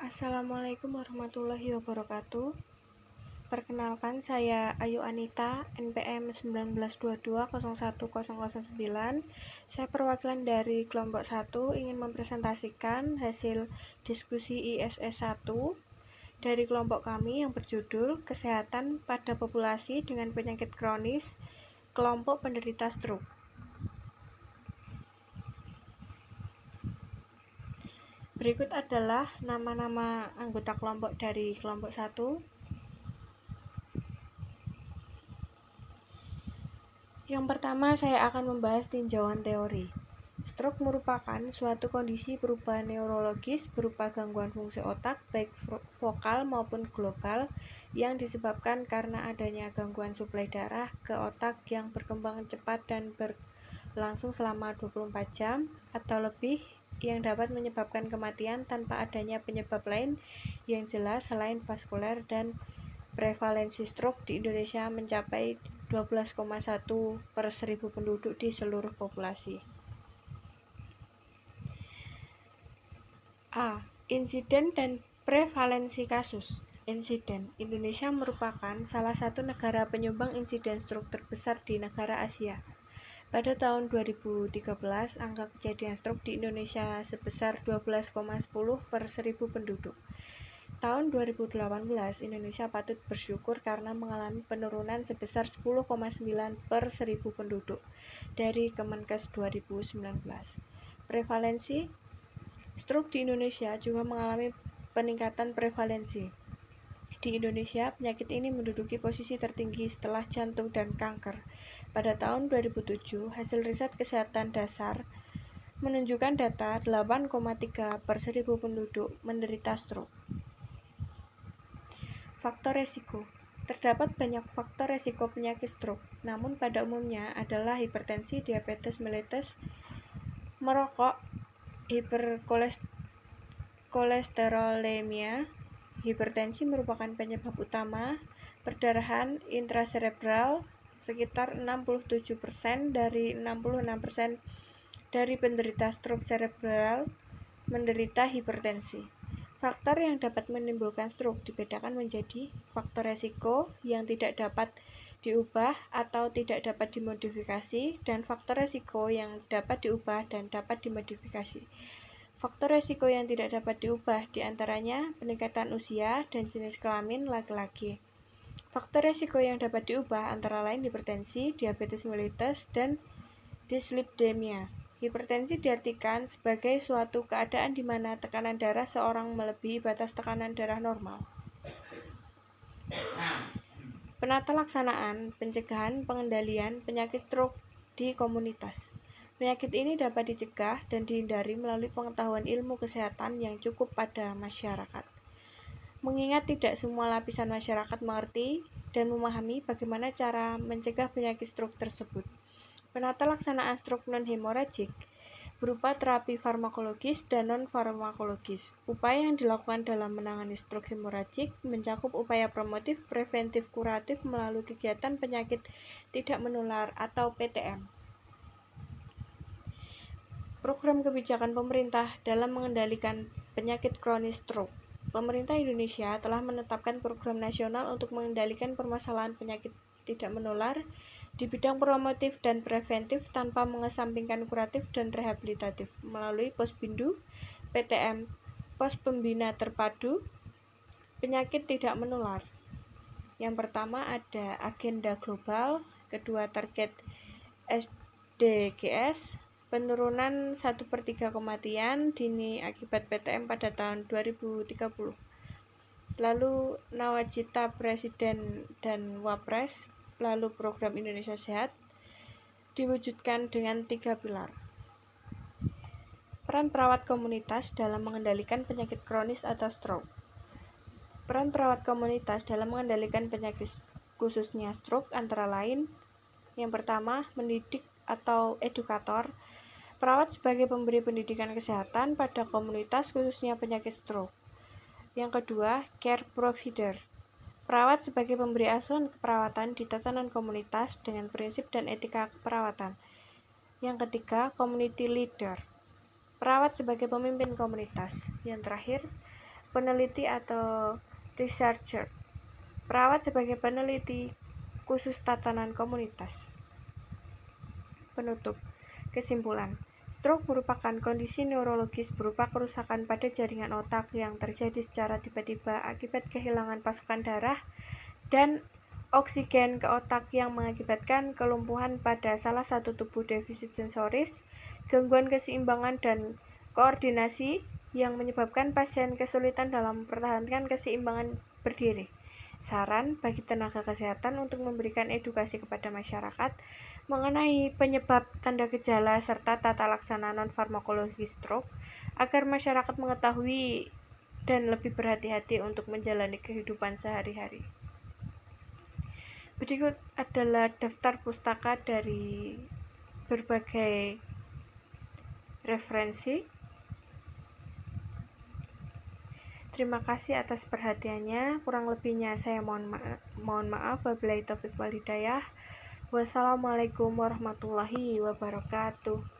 Assalamualaikum warahmatullahi wabarakatuh. Perkenalkan, saya Ayu Anita, NPM 19220109. Saya perwakilan dari kelompok 1 ingin mempresentasikan hasil diskusi ISS 1 dari kelompok kami yang berjudul Kesehatan pada Populasi dengan Penyakit Kronis, Kelompok Penderita Stroke. Berikut adalah nama-nama anggota kelompok dari kelompok 1. Yang pertama, saya akan membahas tinjauan teori. Stroke merupakan suatu kondisi perubahan neurologis berupa gangguan fungsi otak, baik vokal maupun global, yang disebabkan karena adanya gangguan suplai darah ke otak yang berkembang cepat dan berlangsung selama 24 jam atau lebih, yang dapat menyebabkan kematian tanpa adanya penyebab lain yang jelas selain vaskuler, dan prevalensi stroke di Indonesia mencapai 12,1 per 1000 penduduk di seluruh populasi. A. Insiden dan prevalensi kasus. Insiden. Indonesia merupakan salah satu negara penyumbang insiden stroke terbesar di negara Asia. Pada tahun 2013, angka kejadian stroke di Indonesia sebesar 12,10 per 1000 penduduk. Tahun 2018, Indonesia patut bersyukur karena mengalami penurunan sebesar 10,9 per 1000 penduduk dari Kemenkes 2019. Prevalensi stroke di Indonesia juga mengalami peningkatan prevalensi. Di Indonesia, penyakit ini menduduki posisi tertinggi setelah jantung dan kanker. Pada tahun 2007, hasil riset kesehatan dasar menunjukkan data 8,3 per 1000 penduduk menderita stroke. Faktor resiko. Terdapat banyak faktor resiko penyakit stroke, namun pada umumnya adalah hipertensi, diabetes mellitus, merokok, hiperkolesterolemia. Hipertensi merupakan penyebab utama. Perdarahan intraserebral, sekitar 67% dari 66% dari penderita stroke cerebral menderita hipertensi. Faktor yang dapat menimbulkan stroke dibedakan menjadi faktor resiko yang tidak dapat diubah atau tidak dapat dimodifikasi, dan faktor resiko yang dapat diubah dan dapat dimodifikasi. Faktor resiko yang tidak dapat diubah diantaranya peningkatan usia dan jenis kelamin laki-laki. Faktor resiko yang dapat diubah antara lain hipertensi, diabetes mellitus, dan dislipidemia. Hipertensi diartikan sebagai suatu keadaan di mana tekanan darah seorang melebihi batas tekanan darah normal. Penata laksanaan, pencegahan, pengendalian penyakit stroke di komunitas. Penyakit ini dapat dicegah dan dihindari melalui pengetahuan ilmu kesehatan yang cukup pada masyarakat. Mengingat tidak semua lapisan masyarakat mengerti dan memahami bagaimana cara mencegah penyakit stroke tersebut. Penata laksanaan stroke non-hemoragik berupa terapi farmakologis dan non-farmakologis. Upaya yang dilakukan dalam menangani stroke hemoragik mencakup upaya promotif, preventif, kuratif melalui kegiatan penyakit tidak menular atau PTM. Program kebijakan pemerintah dalam mengendalikan penyakit kronis stroke. Pemerintah Indonesia telah menetapkan program nasional untuk mengendalikan permasalahan penyakit tidak menular di bidang promotif dan preventif tanpa mengesampingkan kuratif dan rehabilitatif melalui Posbindu, PTM, Pos Pembina Terpadu Penyakit Tidak Menular. Yang pertama ada agenda global, kedua target SDGs, penurunan 1/3 kematian dini akibat PTM pada tahun 2030. Lalu nawacita Presiden dan Wapres, lalu program Indonesia Sehat, diwujudkan dengan 3 pilar. Peran perawat komunitas dalam mengendalikan penyakit kronis atau stroke. Peran perawat komunitas dalam mengendalikan penyakit khususnya stroke antara lain: yang pertama, mendidik atau edukator. Perawat sebagai pemberi pendidikan kesehatan pada komunitas khususnya penyakit stroke. Yang kedua, care provider. Perawat sebagai pemberi asuhan keperawatan di tatanan komunitas dengan prinsip dan etika keperawatan. Yang ketiga, community leader. Perawat sebagai pemimpin komunitas. Yang terakhir, peneliti atau researcher. Perawat sebagai peneliti khusus tatanan komunitas. Penutup. Kesimpulan. Stroke merupakan kondisi neurologis berupa kerusakan pada jaringan otak yang terjadi secara tiba-tiba akibat kehilangan pasokan darah dan oksigen ke otak yang mengakibatkan kelumpuhan pada salah satu tubuh defisit sensoris, gangguan keseimbangan dan koordinasi yang menyebabkan pasien kesulitan dalam mempertahankan keseimbangan berdiri. Saran bagi tenaga kesehatan untuk memberikan edukasi kepada masyarakat mengenai penyebab, tanda gejala, serta tata laksana non-farmakologi stroke agar masyarakat mengetahui dan lebih berhati-hati untuk menjalani kehidupan sehari-hari. Berikut adalah daftar pustaka dari berbagai referensi. Terima kasih atas perhatiannya. Kurang lebihnya saya mohon maaf. Wabillahi taufiq wal hidayah. Wassalamualaikum warahmatullahi wabarakatuh.